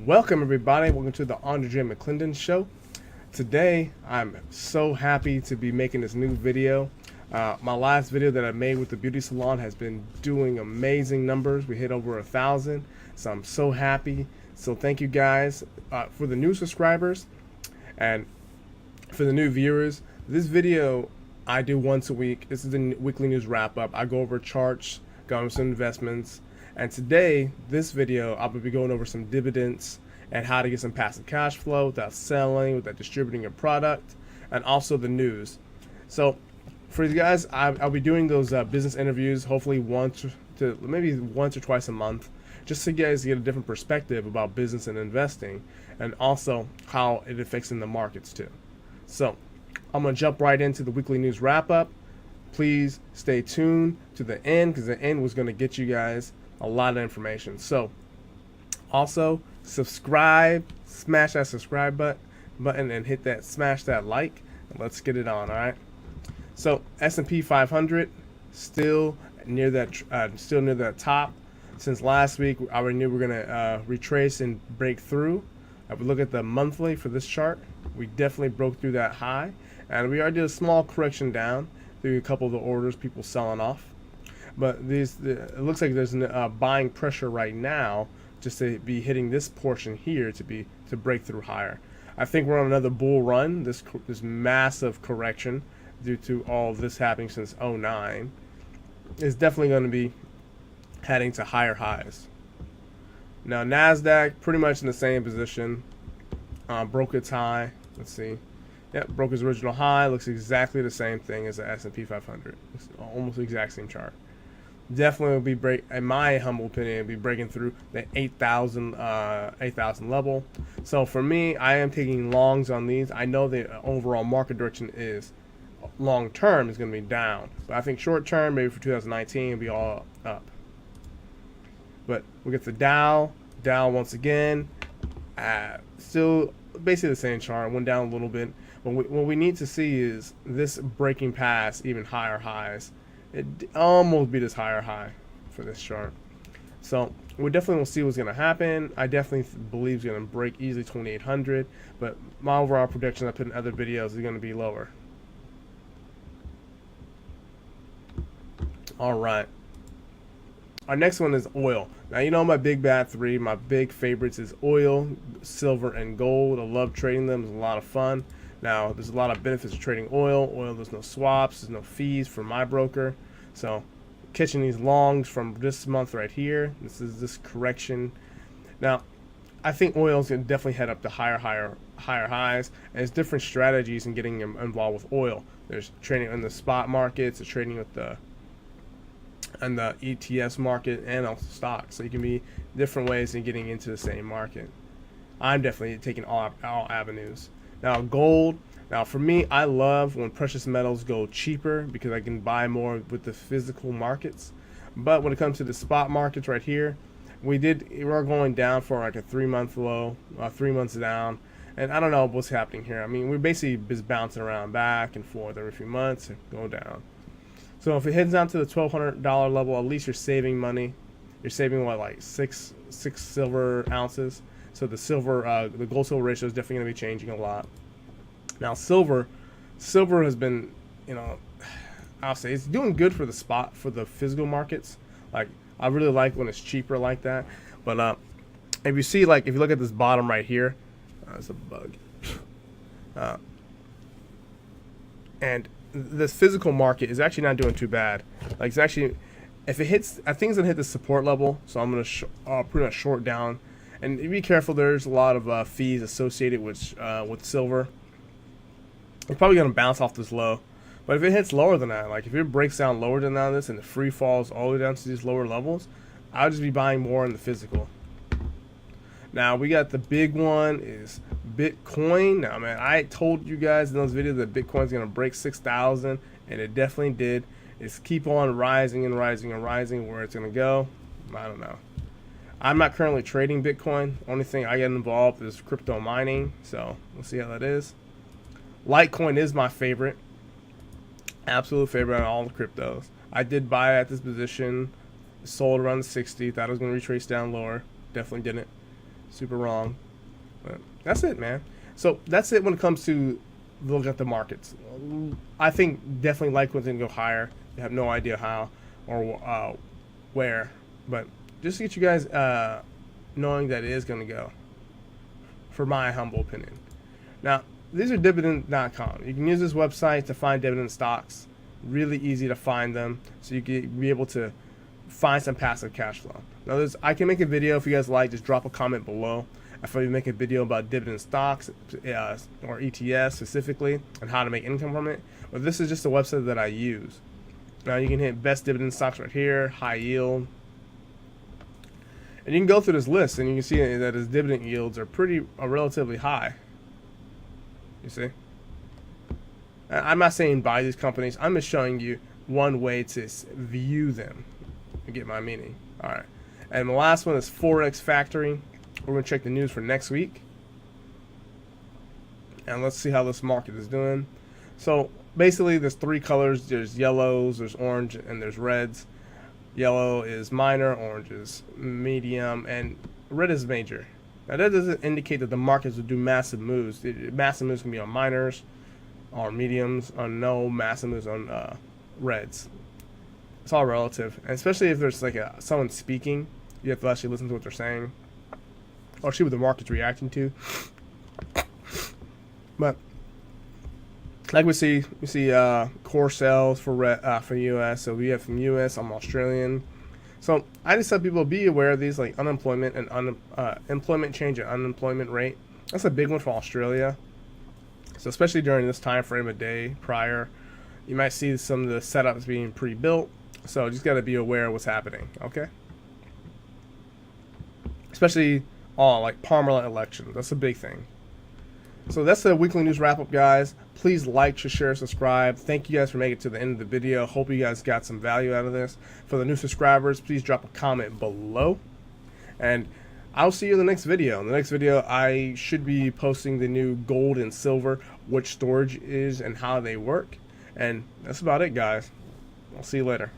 Welcome everybody, welcome to the Andre J. McClendon Show. Today, I'm so happy to be making this new video. My last video that I made with the beauty salon has been doing amazing numbers. We hit over 1,000, so I'm so happy. So thank you guys for the new subscribers and for the new viewers. This video I do once a week. This is the weekly news wrap up. I go over charts, go over some investments. And today, this video, I will be going over some dividends and how to get some passive cash flow without selling, without distributing your product, and also the news. So, for you guys, I'll be doing those business interviews, hopefully maybe once or twice a month, just so you guys get a different perspective about business and investing, and also how it affects in the markets too. So, I'm gonna jump right into the weekly news wrap up. Please stay tuned to the end because the end was gonna get you guys a lot of information. So also subscribe, smash that subscribe button and smash that like, and let's get it on. All right, so S&P 500 still near that top. Since last week I already knew we're gonna retrace and break through. If we look at the monthly for this chart, we definitely broke through that high, and we already did a small correction down through a couple of the orders, people selling off. But it looks like there's buying pressure right now just to be hitting this portion here to break through higher. I think we're on another bull run. This massive correction due to all of this happening since '09 is definitely going to be heading to higher highs. Now NASDAQ pretty much in the same position. Broke its high. Let's see. Yep, broke its original high. Looks exactly the same thing as the S&P 500. It's almost the exact same chart. Definitely will be in my humble opinion, will be breaking through the 8,000 level. So for me, I am taking longs on these. I know the overall market direction is long term is going to be down, but I think short term, maybe for 2019, will be all up. But we get the Dow once again, still basically the same chart. Went down a little bit, but what we need to see is this breaking past even higher highs. It almost beat this higher high for this chart. So we definitely will see what's going to happen. I definitely believe it's going to break easily 2,800, but my overall prediction I put in other videos is going to be lower. All right. Our next one is oil. Now, you know my big bad three, my big favorites is oil, silver, and gold. I love trading them. It's a lot of fun. Now, there's a lot of benefits of trading oil. Oil, there's no swaps, there's no fees for my broker. So, catching these longs from this month right here, this is this correction. Now, I think oil is going to definitely head up to higher highs. And there's different strategies in getting involved with oil. There's trading in the spot markets, there's trading with the ETFs market, and also stocks. So you can be different ways in getting into the same market. I'm definitely taking all avenues. Now gold. Now for me, I love when precious metals go cheaper because I can buy more with the physical markets. But when it comes to the spot markets right here, we're going down for like a 3-month low, 3 months down, and I don't know what's happening here. I mean, we're basically just bouncing around back and forth every few months and go down. So if it heads down to the $1,200 level, at least you're saving money. You're saving what, like six silver ounces. So the gold silver ratio is definitely going to be changing a lot. Now silver has been, I'll say it's doing good for the physical markets. Like I really like when it's cheaper like that. But if you see, like if you look at this bottom right here, it's a bug. And this physical market is actually not doing too bad. Like it's actually, if it hits, I think it's gonna hit the support level. So I'm gonna pretty much short down. And be careful. There's a lot of fees associated with silver. It's probably gonna bounce off this low, but if it hits lower than that, like if it breaks down lower than this and the free falls all the way down to these lower levels, I'll just be buying more in the physical. Now we got the big one is Bitcoin. Now, man, I told you guys in those videos that Bitcoin's gonna break 6,000, and it definitely did. It's keep on rising and rising and rising. Where it's gonna go, I don't know. I'm not currently trading Bitcoin. Only thing I get involved is crypto mining, so we'll see how that is. Litecoin is my favorite, absolute favorite on all the cryptos. I did buy at this position, sold around the 60, thought it was going to retrace down lower, definitely didn't. super wrong. But that's it, man. So that's it when it comes to look at the markets. I think definitely Litecoin's gonna go higher. You have no idea how or where, but just to get you guys knowing that it is gonna go, for my humble opinion. Now, these are dividend.com. You can use this website to find dividend stocks. Really easy to find them, so you can be able to find some passive cash flow. Now, I can make a video if you guys like. Just drop a comment below. If I make a video about dividend stocks or ETS specifically and how to make income from it. But this is just a website that I use. Now you can hit best dividend stocks right here, high yield. And you can go through this list and you can see that his dividend yields are relatively high. You see? I'm not saying buy these companies. I'm just showing you one way to view them. You get my meaning. All right. And the last one is Forex Factory. We're going to check the news for next week. And let's see how this market is doing. So basically there's three colors. There's yellows, there's orange, and there's reds. Yellow is minor, orange is medium, and red is major. Now that doesn't indicate that the markets will do massive moves. Massive moves can be on minors or mediums, or no massive moves on reds. It's all relative, and especially if there's like someone speaking, you have to actually listen to what they're saying, or see what the market's reacting to. But like we see core sales for US. So we have from US. I'm Australian. So I just tell people be aware of these, like unemployment and employment change and unemployment rate. That's a big one for Australia. So especially during this time frame a day prior, you might see some of the setups being pre-built. So just got to be aware of what's happening. Okay. Especially like parliament elections. That's a big thing. So that's the weekly news wrap up, guys. Please like, share, subscribe. Thank you guys for making it to the end of the video. Hope you guys got some value out of this. For the new subscribers, please drop a comment below. And I'll see you in the next video. In the next video, I should be posting the new gold and silver, which storage is and how they work. And that's about it, guys. I'll see you later.